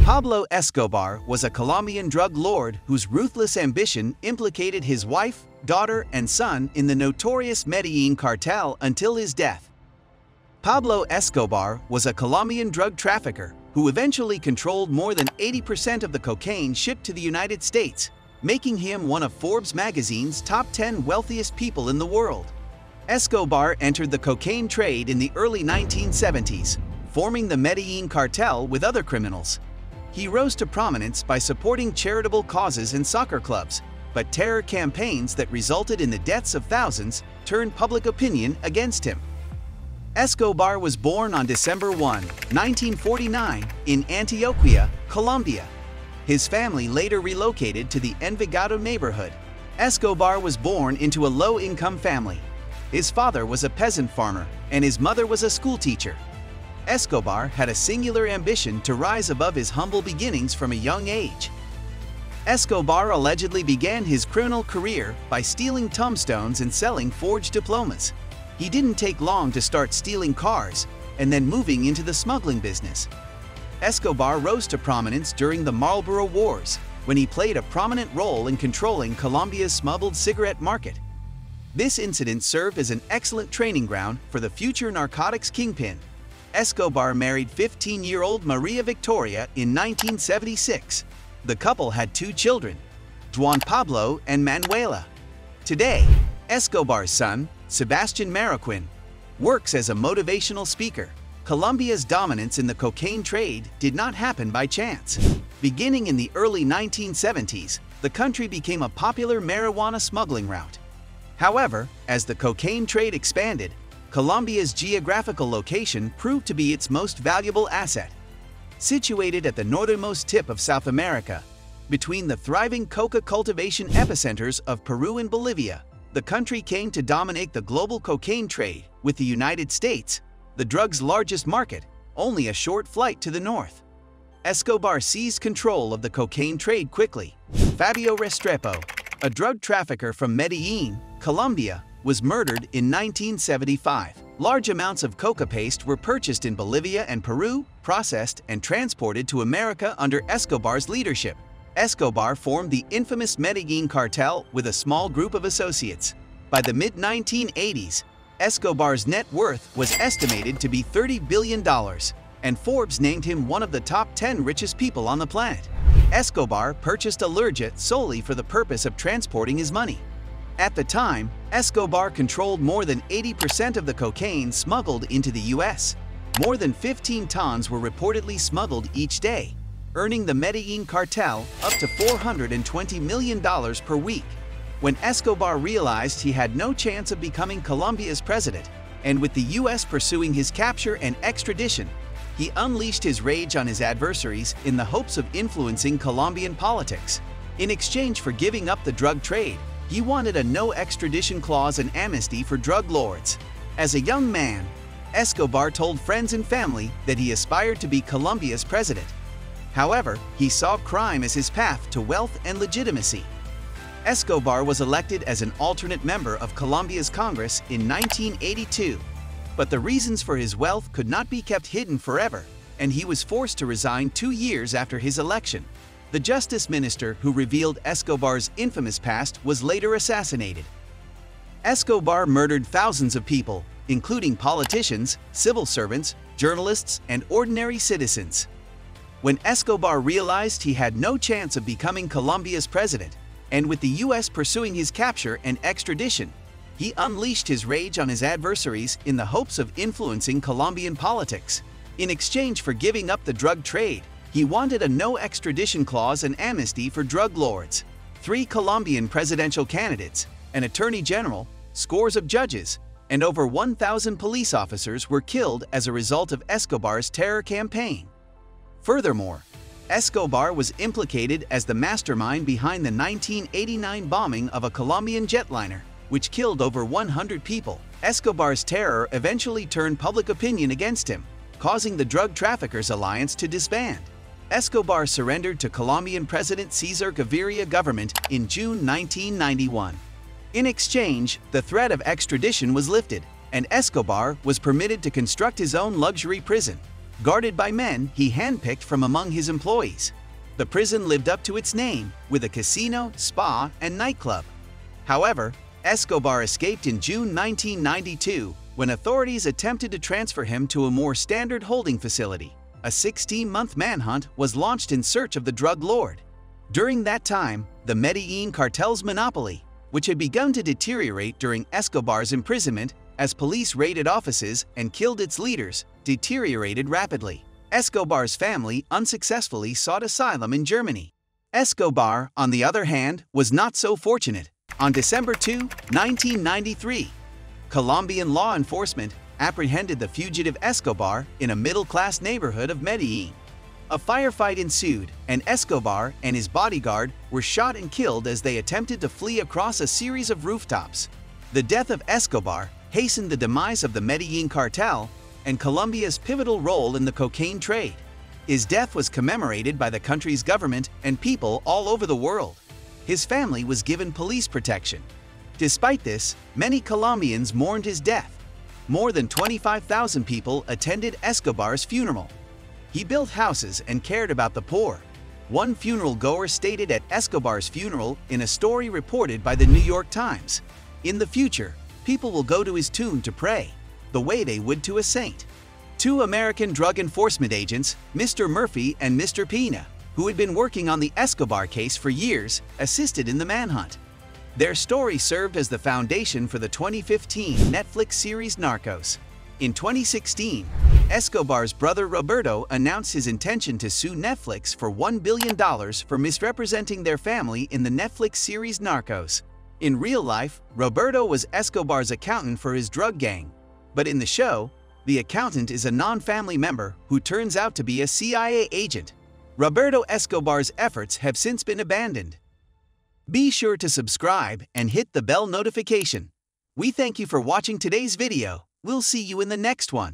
Pablo Escobar was a Colombian drug lord whose ruthless ambition implicated his wife, daughter, and son in the notorious Medellín cartel until his death. Pablo Escobar was a Colombian drug trafficker who eventually controlled more than 80% of the cocaine shipped to the United States, making him one of Forbes magazine's top 10 wealthiest people in the world. Escobar entered the cocaine trade in the early 1970s, forming the Medellín cartel with other criminals. He rose to prominence by supporting charitable causes and soccer clubs, but terror campaigns that resulted in the deaths of thousands turned public opinion against him. Escobar was born on December 1, 1949, in Antioquia, Colombia. His family later relocated to the Envigado neighborhood. Escobar was born into a low-income family. His father was a peasant farmer, and his mother was a schoolteacher. Escobar had a singular ambition to rise above his humble beginnings from a young age. Escobar allegedly began his criminal career by stealing tombstones and selling forged diplomas. He didn't take long to start stealing cars and then moving into the smuggling business. Escobar rose to prominence during the Marlboro Wars, when he played a prominent role in controlling Colombia's smuggled cigarette market. This incident served as an excellent training ground for the future narcotics kingpin. Escobar married 15-year-old Maria Victoria in 1976. The couple had 2 children, Juan Pablo and Manuela. Today, Escobar's son, Sebastian Marroquin, works as a motivational speaker. Colombia's dominance in the cocaine trade did not happen by chance. Beginning in the early 1970s, the country became a popular marijuana smuggling route. However, as the cocaine trade expanded, Colombia's geographical location proved to be its most valuable asset. Situated at the northernmost tip of South America, between the thriving coca cultivation epicenters of Peru and Bolivia, the country came to dominate the global cocaine trade, with the United States, the drug's largest market, only a short flight to the north. Escobar seized control of the cocaine trade quickly. Fabio Restrepo, a drug trafficker from Medellín, Colombia, was murdered in 1975. Large amounts of coca paste were purchased in Bolivia and Peru, processed and transported to America under Escobar's leadership. Escobar formed the infamous Medellín cartel with a small group of associates. By the mid-1980s, Escobar's net worth was estimated to be $30 billion, and Forbes named him one of the top 10 richest people on the planet. Escobar purchased a Learjet solely for the purpose of transporting his money. At the time, Escobar controlled more than 80% of the cocaine smuggled into the U.S. More than 15 tons were reportedly smuggled each day, earning the Medellín cartel up to $420 million per week. When Escobar realized he had no chance of becoming Colombia's president, and with the U.S. pursuing his capture and extradition, he unleashed his rage on his adversaries in the hopes of influencing Colombian politics. In exchange for giving up the drug trade, he wanted a no-extradition clause and amnesty for drug lords. As a young man, Escobar told friends and family that he aspired to be Colombia's president. However, he saw crime as his path to wealth and legitimacy. Escobar was elected as an alternate member of Colombia's Congress in 1982. But the reasons for his wealth could not be kept hidden forever, and he was forced to resign 2 years after his election. The justice minister who revealed Escobar's infamous past was later assassinated. Escobar murdered thousands of people, including politicians, civil servants, journalists, and ordinary citizens. When Escobar realized he had no chance of becoming Colombia's president, and with the U.S. pursuing his capture and extradition, he unleashed his rage on his adversaries in the hopes of influencing Colombian politics. In exchange for giving up the drug trade, he wanted a no-extradition clause and amnesty for drug lords. 3 Colombian presidential candidates, an attorney general, scores of judges, and over 1,000 police officers were killed as a result of Escobar's terror campaign. Furthermore, Escobar was implicated as the mastermind behind the 1989 bombing of a Colombian jetliner, which killed over 100 people. Escobar's terror eventually turned public opinion against him, causing the Drug Traffickers Alliance to disband. Escobar surrendered to Colombian President Cesar Gaviria government in June 1991. In exchange, the threat of extradition was lifted, and Escobar was permitted to construct his own luxury prison, guarded by men he handpicked from among his employees. The prison lived up to its name, with a casino, spa, and nightclub. However, Escobar escaped in June 1992 when authorities attempted to transfer him to a more standard holding facility. A 16-month manhunt was launched in search of the drug lord. During that time, the Medellín cartel's monopoly, which had begun to deteriorate during Escobar's imprisonment as police raided offices and killed its leaders, deteriorated rapidly. Escobar's family unsuccessfully sought asylum in Germany. Escobar, on the other hand, was not so fortunate. On December 2, 1993, Colombian law enforcement apprehended the fugitive Escobar in a middle-class neighborhood of Medellín. A firefight ensued, and Escobar and his bodyguard were shot and killed as they attempted to flee across a series of rooftops. The death of Escobar hastened the demise of the Medellín cartel and Colombia's pivotal role in the cocaine trade. His death was commemorated by the country's government and people all over the world. His family was given police protection. Despite this, many Colombians mourned his death. More than 25,000 people attended Escobar's funeral. He built houses and cared about the poor. One funeral goer stated at Escobar's funeral in a story reported by the New York Times, "In the future, people will go to his tomb to pray, the way they would to a saint." Two American drug enforcement agents, Mr. Murphy and Mr. Pina, who had been working on the Escobar case for years, assisted in the manhunt. Their story served as the foundation for the 2015 Netflix series Narcos. In 2016, Escobar's brother Roberto announced his intention to sue Netflix for $1 billion for misrepresenting their family in the Netflix series Narcos. In real life, Roberto was Escobar's accountant for his drug gang, but in the show, the accountant is a non-family member who turns out to be a CIA agent. Roberto Escobar's efforts have since been abandoned. Be sure to subscribe and hit the bell notification. We thank you for watching today's video. We'll see you in the next one.